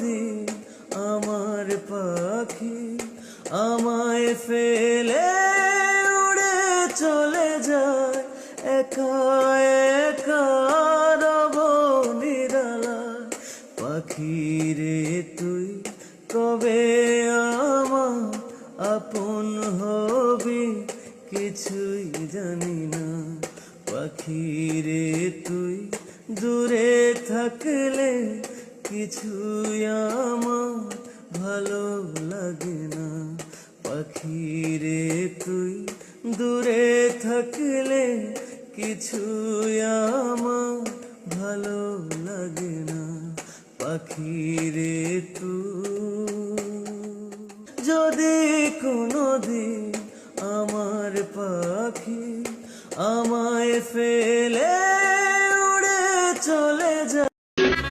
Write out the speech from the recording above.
দিন আমার পাখি আমায় ফেলে উড়ে চলে যায় একা একা রব নিরালায়। পাখি রে তুই কবে আমার আপন হবি কিছুই জানি না। পাখি রে তুই দূরে থাকলে কিছুই আমার ভালো লাগে না। পাখি রে তুই দূরে থাকলে কিছুই আমার ভালো লাগে না। পাখি রে তুই যদি কোনোদিন আমার পাখি আমায় ফেলে